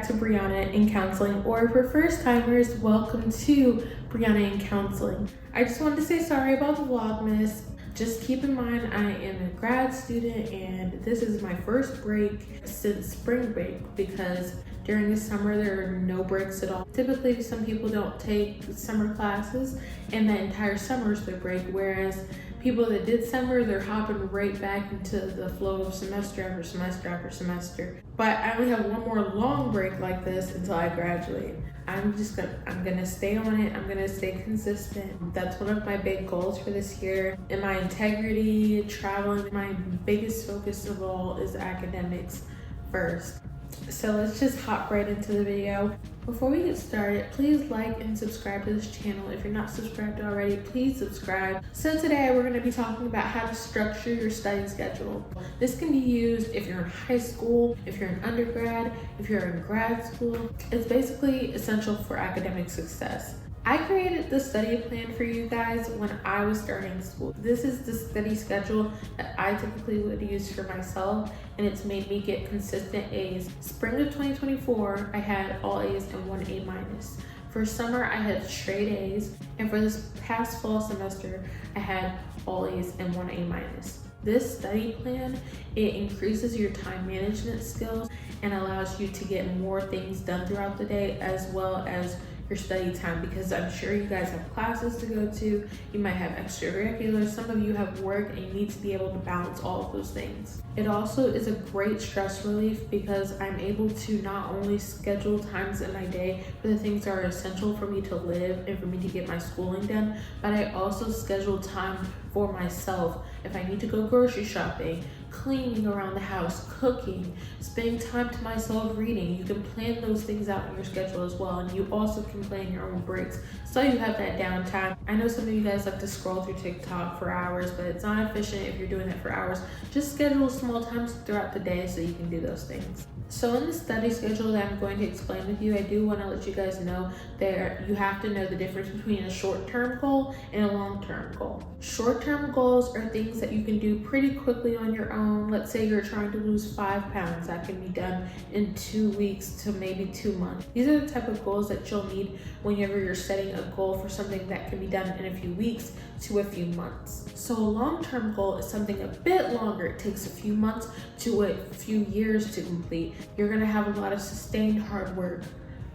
to Breawna in Counseling, or for first timers, welcome to Breawna in Counseling. I just wanted to say sorry about the Vlogmas. Just keep in mind I am a grad student and this is my first break since spring break because during the summer there are no breaks at all. Typically some people don't take summer classes and that entire summer is their break, whereas people that did summer, they're hopping right back into the flow of semester after semester after semester. But I only have one more long break like this until I graduate. I'm gonna stay on it. I'm gonna stay consistent. That's one of my big goals for this year. In my integrity, traveling, my biggest focus of all is academics first. So let's just hop right into the video. Before we get started, please like and subscribe to this channel. If you're not subscribed already, please subscribe. So today we're going to be talking about how to structure your study schedule. This can be used if you're in high school, if you're in undergrad, if you're in grad school. It's basically essential for academic success. I created the study plan for you guys when I was starting school. This is the study schedule that I typically would use for myself, and it's made me get consistent A's. Spring of 2024, I had all A's and 1 A-. For summer, I had straight A's, and for this past fall semester, I had all A's and 1 A-. This study plan, it increases your time management skills and allows you to get more things done throughout the day, as well as your study time, because I'm sure you guys have classes to go to, you might have extracurriculars, some of you have work, and you need to be able to balance all of those things. It also is a great stress relief because I'm able to not only schedule times in my day for the things that are essential for me to live and for me to get my schooling done, but I also schedule time for myself. If I need to go grocery shopping, cleaning around the house, cooking, spending time to myself reading, you can plan those things out in your schedule as well, and you also can plan your own breaks so you have that downtime. I know some of you guys like to scroll through TikTok for hours, but it's not efficient if you're doing that for hours. Just schedule small times throughout the day so you can do those things. So in the study schedule that I'm going to explain with you, I do want to let you guys know that you have to know the difference between a short-term goal and a long-term goal. Short-term goals are things that you can do pretty quickly on your own. Let's say you're trying to lose 5 pounds. That can be done in 2 weeks to maybe 2 months. These are the type of goals that you'll need whenever you're setting a goal for something that can be done in a few weeks to a few months. So a long-term goal is something a bit longer. It takes a few months to a few years to complete. You're going to have a lot of sustained hard work.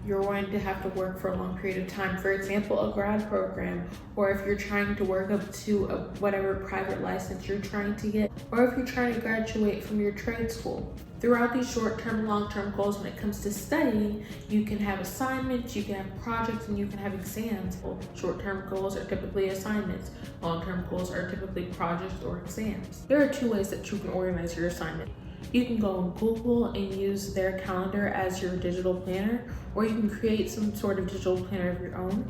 You're going to have to work for a long period of time. For example, a grad program, or if you're trying to work up to whatever private license you're trying to get, or if you're trying to graduate from your trade school. Throughout these short-term, long-term goals, when it comes to studying, you can have assignments, you can have projects, and you can have exams. Short-term goals are typically assignments. Long-term goals are typically projects or exams. There are 2 ways that you can organize your assignment. You can go on Google and use their calendar as your digital planner, or you can create some sort of digital planner of your own,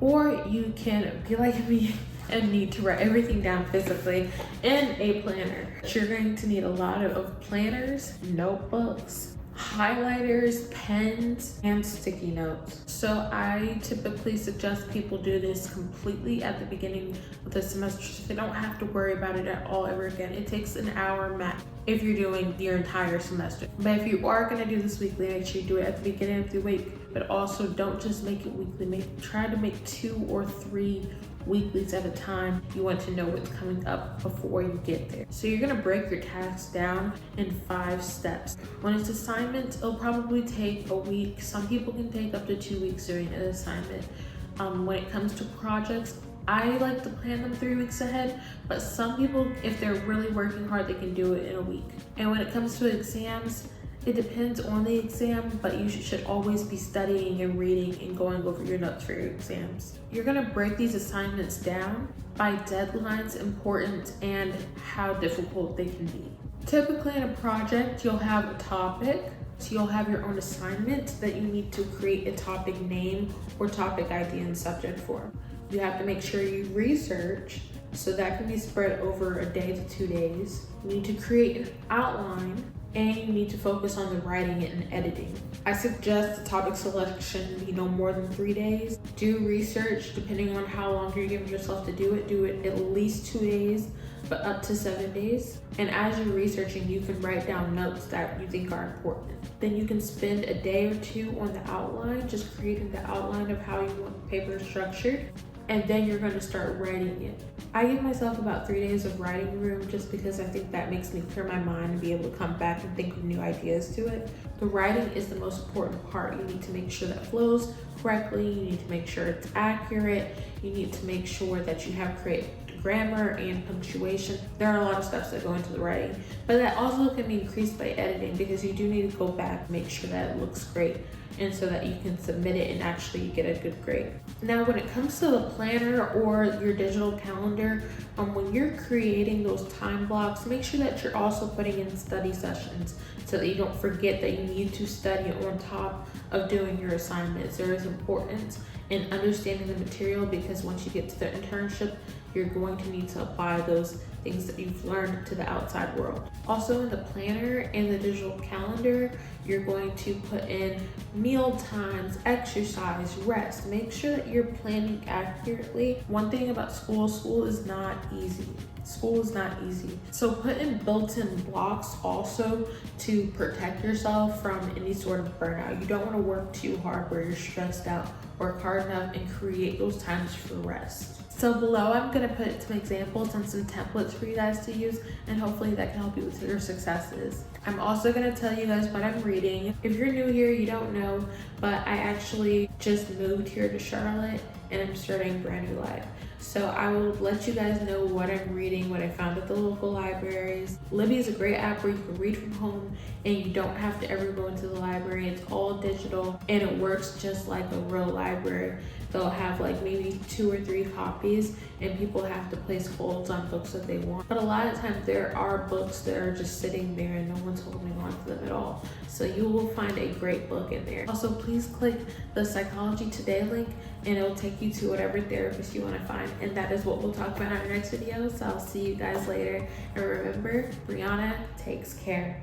or you can be like me and need to write everything down physically in a planner. You're going to need a lot of planners, notebooks, highlighters, pens, and sticky notes. So I typically suggest people do this completely at the beginning of the semester so they don't have to worry about it at all ever again. It takes an hour max if you're doing your entire semester. But if you are gonna do this weekly, make sure you do it at the beginning of the week, but also don't just make it weekly. Try to make 2 or 3 weeklies at a time. You want to know what's coming up before you get there. So you're gonna break your tasks down in 5 steps. When it's assignments, it'll probably take a week. Some people can take up to 2 weeks doing an assignment. When it comes to projects, I like to plan them 3 weeks ahead, but some people, if they're really working hard, they can do it in a week. And when it comes to exams, it depends on the exam, but you should always be studying and reading and going over your notes for your exams. You're gonna break these assignments down by deadlines, importance, and how difficult they can be. Typically in a project, you'll have a topic, so you'll have your own assignment that you need to create a topic name or topic idea and subject for. You have to make sure you research, so that can be spread over a day to 2 days. You need to create an outline, and you need to focus on the writing it and editing. I suggest the topic selection be no more than 3 days. Do research, depending on how long you're giving yourself to do it at least 2 days. but up to 7 days. And as you're researching, you can write down notes that you think are important. Then you can spend a day or two on the outline, just creating the outline of how you want the paper structured. And then you're going to start writing it. I give myself about 3 days of writing room just because I think that makes me clear my mind and be able to come back and think of new ideas to it. The writing is the most important part. You need to make sure that flows correctly. You need to make sure it's accurate. You need to make sure that you have correct grammar and punctuation. There are a lot of steps that go into the writing, but that also can be increased by editing because you do need to go back and make sure that it looks great, and so that you can submit it and actually get a good grade. Now, when it comes to the planner or your digital calendar, when you're creating those time blocks, make sure that you're also putting in study sessions so that you don't forget that you need to study on top of doing your assignments. There is importance in understanding the material because once you get to the internship, you're going to need to apply those things that you've learned to the outside world. Also in the planner and the digital calendar, you're going to put in meal times, exercise, rest. Make sure that you're planning accurately. One thing about school is not easy. School is not easy. So put in built-in blocks also to protect yourself from any sort of burnout. You don't want to work too hard where you're stressed out. Work hard enough and create those times for rest. So below, I'm gonna put some examples and some templates for you guys to use, and hopefully that can help you with your successes. I'm also gonna tell you guys what I'm reading. If you're new here, you don't know, but I actually just moved here to Charlotte and I'm starting a brand new life. So I will let you guys know what I'm reading, what I found at the local libraries. Libby is a great app where you can read from home and you don't have to ever go into the library. It's all digital and it works just like a real library. They'll have like maybe 2 or 3 copies and people have to place holds on books that they want. But a lot of times there are books that are just sitting there and no one's holding on to them at all. So you will find a great book in there. Also, please click the Psychology Today link and it'll take you to whatever therapist you want to find. And that is what we'll talk about in our next video. So I'll see you guys later. And remember, Breawna takes care.